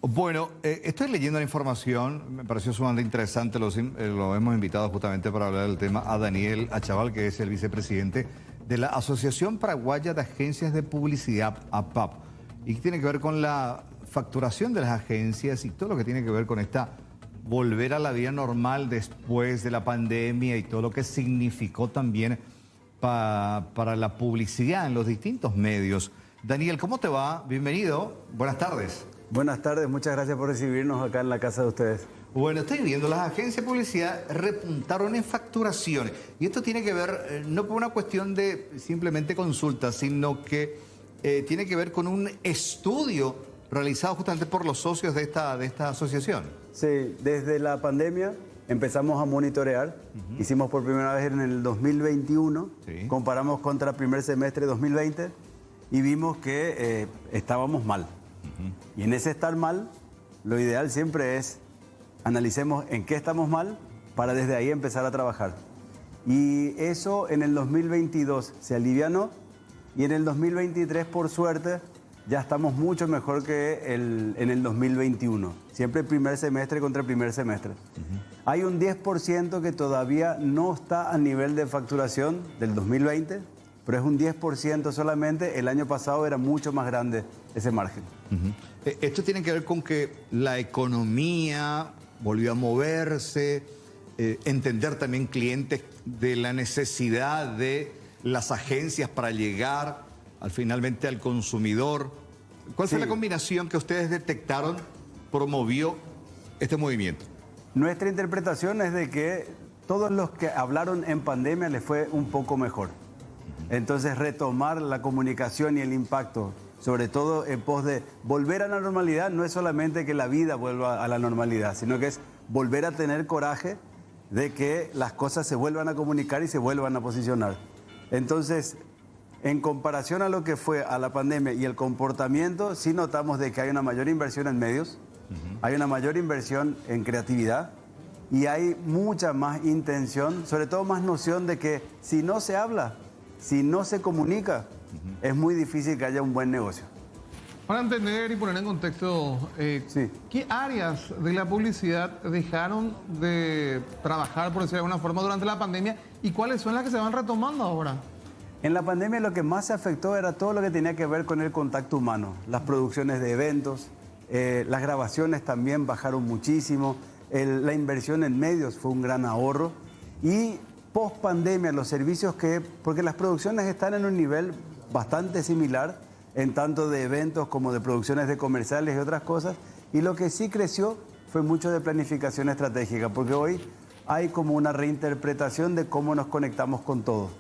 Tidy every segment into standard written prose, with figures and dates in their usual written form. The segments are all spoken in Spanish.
Bueno, estoy leyendo la información, me pareció sumamente interesante, lo hemos invitado justamente para hablar del tema a Daniel Achával, que es el vicepresidente de la Asociación Paraguaya de Agencias de Publicidad, APAP, y que tiene que ver con la facturación de las agencias y todo lo que tiene que ver con esta volver a la vida normal después de la pandemia y todo lo que significó también para la publicidad en los distintos medios. Daniel, ¿cómo te va? Bienvenido, buenas tardes. Buenas tardes, muchas gracias por recibirnos acá en la casa de ustedes. Bueno, estoy viendo, las agencias de publicidad repuntaron en facturaciones. Y esto tiene que ver, no por una cuestión de simplemente consulta, sino que tiene que ver con un estudio realizado justamente por los socios de esta asociación. Sí, desde la pandemia empezamos a monitorear. Hicimos por primera vez en el 2021, sí. Comparamos contra el primer semestre de 2020 y vimos que estábamos mal. Y en ese estar mal, lo ideal siempre es analicemos en qué estamos mal para desde ahí empezar a trabajar. Y eso en el 2022 se alivianó y en el 2023, por suerte, ya estamos mucho mejor que en el 2021. Siempre primer semestre contra primer semestre. Hay un 10% que todavía no está a nivel de facturación del 2020, pero es un 10% solamente. El año pasado era mucho más grande ese margen. Esto tiene que ver con que la economía volvió a moverse, entender también clientes de la necesidad de las agencias para llegar finalmente al consumidor. ¿Cuál fue la combinación que ustedes detectaron promovió este movimiento? Nuestra interpretación es de que todos los que hablaron en pandemia les fue un poco mejor. Entonces retomar la comunicación y el impacto, sobre todo en pos de volver a la normalidad, no es solamente que la vida vuelva a la normalidad, sino que es volver a tener coraje de que las cosas se vuelvan a comunicar y se vuelvan a posicionar. Entonces, en comparación a lo que fue a la pandemia y el comportamiento, sí notamos de que hay una mayor inversión en medios, hay una mayor inversión en creatividad y hay mucha más intención, sobre todo más noción de que si no se habla, si no se comunica, es muy difícil que haya un buen negocio. Para entender y poner en contexto, ¿qué áreas de la publicidad dejaron de trabajar, por decirlo de alguna forma, durante la pandemia y cuáles son las que se van retomando ahora? En la pandemia lo que más se afectó era todo lo que tenía que ver con el contacto humano, las producciones de eventos, las grabaciones también bajaron muchísimo, la inversión en medios fue un gran ahorro y post pandemia los servicios porque las producciones están en un nivel bastante similar en tanto de eventos como de producciones de comerciales y otras cosas, y lo que sí creció fue mucho de planificación estratégica, porque hoy hay como una reinterpretación de cómo nos conectamos con todo.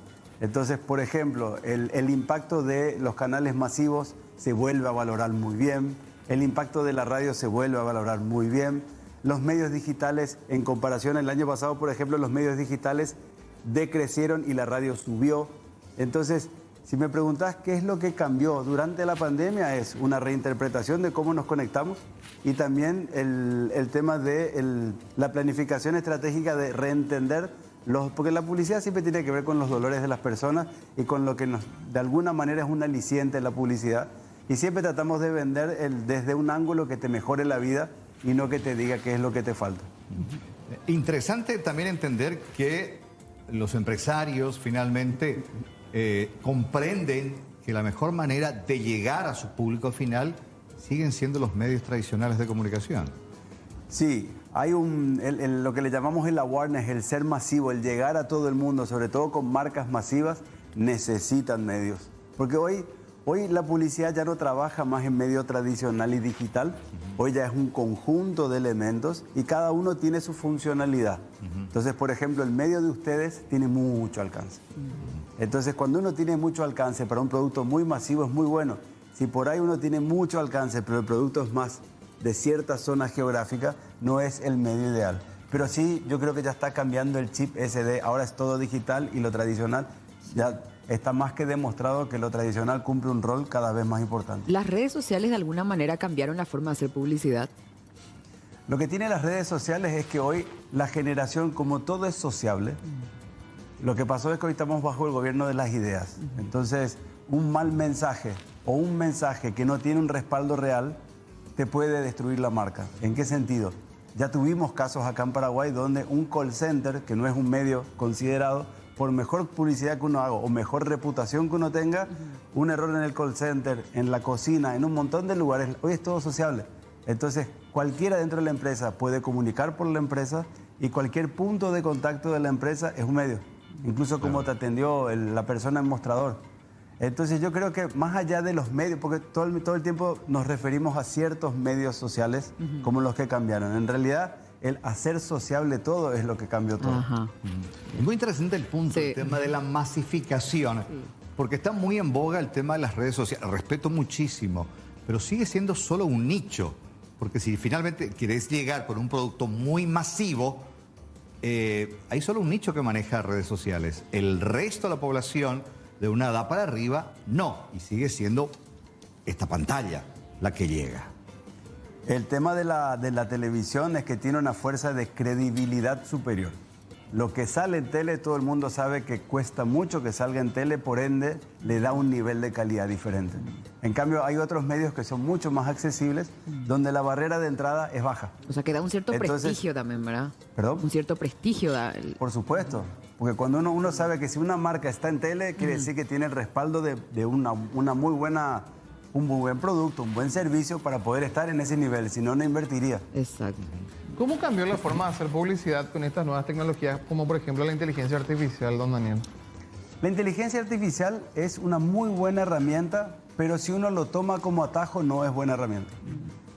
Entonces, por ejemplo, el impacto de los canales masivos se vuelve a valorar muy bien, el impacto de la radio se vuelve a valorar muy bien, los medios digitales, en comparación al año pasado, por ejemplo, los medios digitales decrecieron y la radio subió. Entonces, si me preguntás qué es lo que cambió durante la pandemia, es una reinterpretación de cómo nos conectamos y también el tema de la planificación estratégica de reentender porque la publicidad siempre tiene que ver con los dolores de las personas y con lo que de alguna manera es un aliciente en la publicidad. Y siempre tratamos de vender desde un ángulo que te mejore la vida y no que te diga qué es lo que te falta. Interesante también entender que los empresarios finalmente comprenden que la mejor manera de llegar a su público final siguen siendo los medios tradicionales de comunicación. Sí, hay lo que le llamamos el awareness, el ser masivo, el llegar a todo el mundo, sobre todo con marcas masivas, necesitan medios. Porque hoy la publicidad ya no trabaja más en medio tradicional y digital, hoy ya es un conjunto de elementos y cada uno tiene su funcionalidad. Entonces, por ejemplo, el medio de ustedes tiene mucho alcance. Entonces, cuando uno tiene mucho alcance para un producto muy masivo es muy bueno. Si por ahí uno tiene mucho alcance, pero el producto es más de cierta zona geográfica, no es el medio ideal. Pero sí, yo creo que ya está cambiando el chip SD, ahora es todo digital y lo tradicional ya está más que demostrado que lo tradicional cumple un rol cada vez más importante. ¿Las redes sociales de alguna manera cambiaron la forma de hacer publicidad? Lo que tienen las redes sociales es que hoy la generación, como todo es sociable, lo que pasó es que hoy estamos bajo el gobierno de las ideas. Entonces, un mal mensaje o un mensaje que no tiene un respaldo real te puede destruir la marca. ¿En qué sentido? Ya tuvimos casos acá en Paraguay donde un call center, que no es un medio considerado, por mejor publicidad que uno haga o mejor reputación que uno tenga, un error en el call center, en la cocina, en un montón de lugares, hoy es todo sociable. Entonces, cualquiera dentro de la empresa puede comunicar por la empresa y cualquier punto de contacto de la empresa es un medio. Incluso como te atendió la persona en mostrador. Entonces yo creo que más allá de los medios, porque todo el tiempo nos referimos a ciertos medios sociales como los que cambiaron. En realidad, el hacer sociable todo es lo que cambió todo. Ajá. Es muy interesante el punto, Sí. el tema de la masificación, porque está muy en boga el tema de las redes sociales. Respeto muchísimo, pero sigue siendo solo un nicho, porque si finalmente quieres llegar con un producto muy masivo, hay solo un nicho que maneja redes sociales. El resto de la población, de una edad para arriba, no, y sigue siendo esta pantalla la que llega. El tema de la televisión es que tiene una fuerza de credibilidad superior. Lo que sale en tele, todo el mundo sabe que cuesta mucho que salga en tele, por ende, le da un nivel de calidad diferente. En cambio, hay otros medios que son mucho más accesibles, donde la barrera de entrada es baja. O sea, que da un cierto Entonces- prestigio también, ¿verdad? ¿Perdón? Un cierto prestigio da Por supuesto, porque cuando uno sabe que si una marca está en tele, quiere decir que tiene el respaldo de una muy buena, un muy buen producto, un buen servicio para poder estar en ese nivel, si no, no invertiría. Exacto. ¿Cómo cambió la forma de hacer publicidad con estas nuevas tecnologías, como por ejemplo la inteligencia artificial, don Daniel? La inteligencia artificial es una muy buena herramienta, pero si uno lo toma como atajo, no es buena herramienta.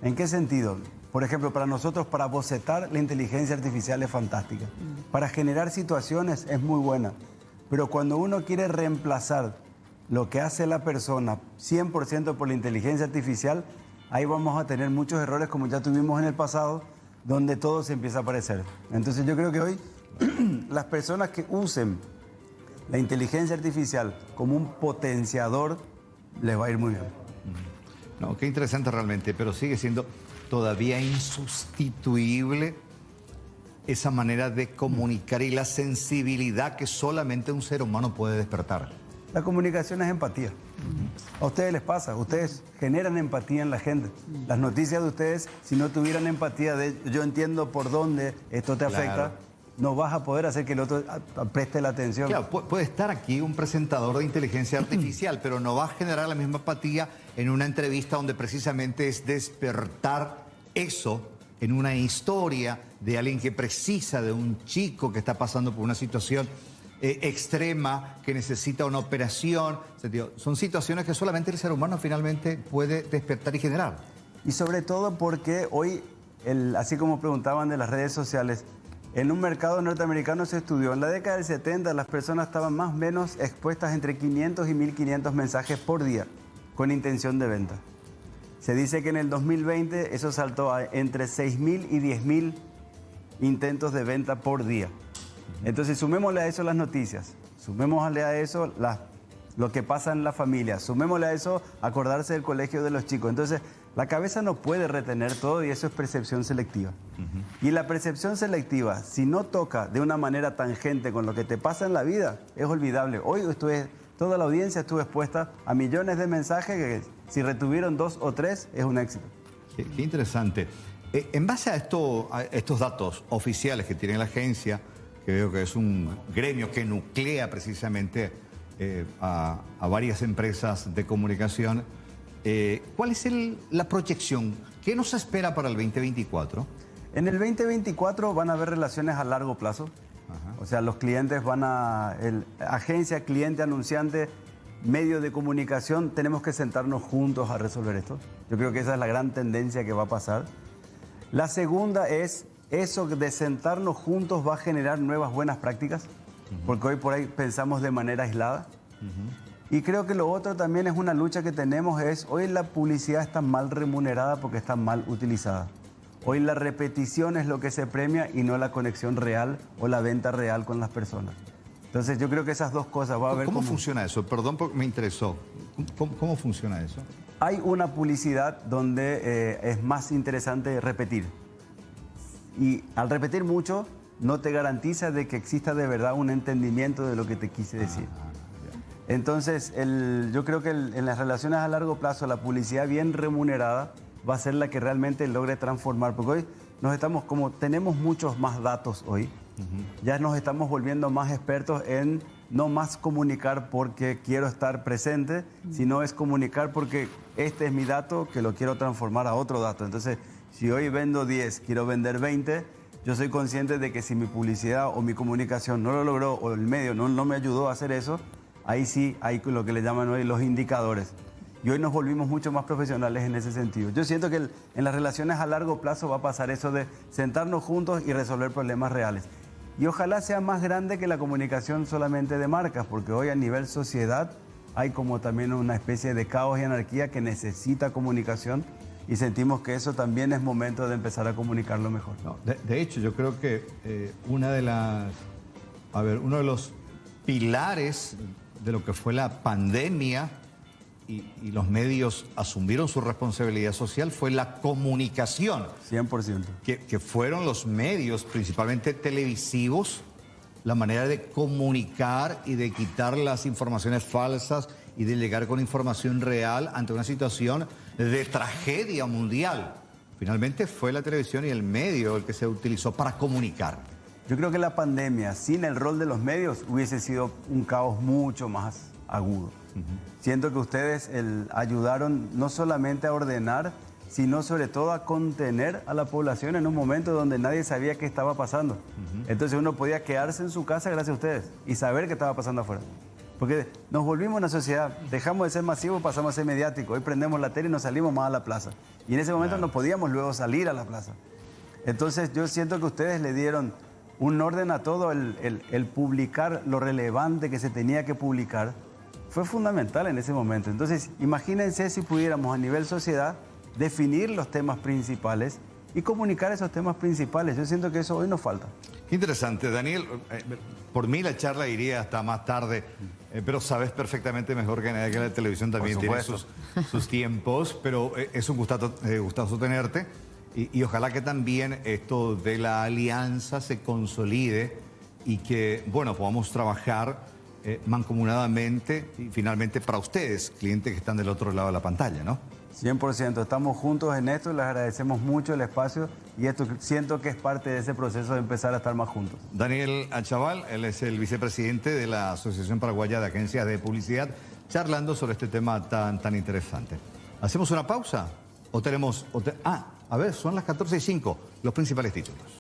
¿En qué sentido? Por ejemplo, para nosotros, para bocetar, la inteligencia artificial es fantástica. Para generar situaciones es muy buena. Pero cuando uno quiere reemplazar lo que hace la persona 100% por la inteligencia artificial, ahí vamos a tener muchos errores como ya tuvimos en el pasado, donde todo se empieza a aparecer. Entonces yo creo que hoy las personas que usen la inteligencia artificial como un potenciador, les va a ir muy bien. No, qué interesante realmente, pero sigue siendo todavía insustituible esa manera de comunicar y la sensibilidad que solamente un ser humano puede despertar. La comunicación es empatía. A ustedes les pasa, ustedes generan empatía en la gente. Las noticias de ustedes, si no tuvieran empatía de yo entiendo por dónde esto te afecta, Claro. no vas a poder hacer que el otro preste la atención. Claro, puede estar aquí un presentador de inteligencia artificial, pero no va a generar la misma empatía en una entrevista donde precisamente es despertar eso en una historia de alguien que precisa, de un chico que está pasando por una situación extrema, que necesita una operación. Son situaciones que solamente el ser humano finalmente puede despertar y generar. Y sobre todo porque hoy, así como preguntaban de las redes sociales, en un mercado norteamericano se estudió, en la década del 70 las personas estaban más o menos expuestas entre 500 y 1500 mensajes por día con intención de venta. Se dice que en el 2020 eso saltó a entre 6.000 y 10.000 intentos de venta por día. Entonces sumémosle a eso las noticias, sumémosle a eso lo que pasa en la familia, sumémosle a eso acordarse del colegio de los chicos. Entonces la cabeza no puede retener todo y eso es percepción selectiva. Y la percepción selectiva, si no toca de una manera tangente con lo que te pasa en la vida, es olvidable. Hoy toda la audiencia estuvo expuesta a millones de mensajes que si retuvieron 2 o 3 es un éxito. Qué interesante. En base a estos datos oficiales que tiene la agencia, que veo que es un gremio que nuclea precisamente a varias empresas de comunicación, ¿cuál es la proyección? ¿Qué nos espera para el 2024? En el 2024 van a haber relaciones a largo plazo. Ajá. O sea, los clientes agencia, cliente, anunciante, medio de comunicación, tenemos que sentarnos juntos a resolver esto. Yo creo que esa es la gran tendencia que va a pasar. La segunda es, eso de sentarnos juntos va a generar nuevas buenas prácticas, porque hoy por ahí pensamos de manera aislada. Y creo que lo otro también es una lucha que tenemos, hoy la publicidad está mal remunerada porque está mal utilizada. Hoy la repetición es lo que se premia y no la conexión real o la venta real con las personas. Entonces yo creo que esas dos cosas va a haber. ¿Cómo funciona eso? Perdón, porque me interesó. ¿Cómo funciona eso? Hay una publicidad donde es más interesante repetir. Y al repetir mucho, no te garantiza de que exista de verdad un entendimiento de lo que te quise decir. Entonces, yo creo que en las relaciones a largo plazo, la publicidad bien remunerada va a ser la que realmente logre transformar, porque hoy como tenemos muchos más datos hoy, ya nos estamos volviendo más expertos en no más comunicar porque quiero estar presente, sino es comunicar porque este es mi dato que lo quiero transformar a otro dato. Entonces, si hoy vendo 10, quiero vender 20, yo soy consciente de que si mi publicidad o mi comunicación no lo logró o el medio no me ayudó a hacer eso, ahí sí hay lo que le llaman hoy los indicadores. Y hoy nos volvimos mucho más profesionales en ese sentido. Yo siento que en las relaciones a largo plazo va a pasar eso de sentarnos juntos y resolver problemas reales. Y ojalá sea más grande que la comunicación solamente de marcas, porque hoy a nivel sociedad hay como también una especie de caos y anarquía que necesita comunicación y sentimos que eso también es momento de empezar a comunicarlo mejor. No, de hecho, yo creo que uno de los pilares de lo que fue la pandemia y los medios asumieron su responsabilidad social fue la comunicación. 100%. Que fueron los medios, principalmente televisivos, la manera de comunicar y de quitar las informaciones falsas y de llegar con información real ante una situación de tragedia mundial. Finalmente fue la televisión y el medio el que se utilizó para comunicar. Yo creo que la pandemia, sin el rol de los medios, hubiese sido un caos mucho más agudo. Siento que ustedes ayudaron no solamente a ordenar, sino sobre todo a contener a la población en un momento donde nadie sabía qué estaba pasando. Entonces uno podía quedarse en su casa gracias a ustedes y saber qué estaba pasando afuera. Porque nos volvimos una sociedad, dejamos de ser masivos, pasamos a ser mediáticos. Hoy prendemos la tele y nos salimos más a la plaza. Y en ese momento no podíamos luego salir a la plaza. Entonces yo siento que ustedes le dieron un orden a todo, el publicar lo relevante que se tenía que publicar. Fue fundamental en ese momento. Entonces, imagínense si pudiéramos a nivel sociedad definir los temas principales y comunicar esos temas principales. Yo siento que eso hoy nos falta. Qué interesante, Daniel. Por mí la charla iría hasta más tarde, pero sabes perfectamente mejor que nadie que la televisión también tiene sus tiempos, pero es un gustazo tenerte y ojalá que también esto de la alianza se consolide y que, bueno, podamos trabajar mancomunadamente y finalmente para ustedes, clientes que están del otro lado de la pantalla, ¿no? 100%, estamos juntos en esto y les agradecemos mucho el espacio y esto siento que es parte de ese proceso de empezar a estar más juntos. Daniel Achaval, él es el vicepresidente de la Asociación Paraguaya de Agencias de Publicidad, charlando sobre este tema tan interesante. ¿Hacemos una pausa? ¿O tenemos...? A ver, son las 14:05, los principales títulos.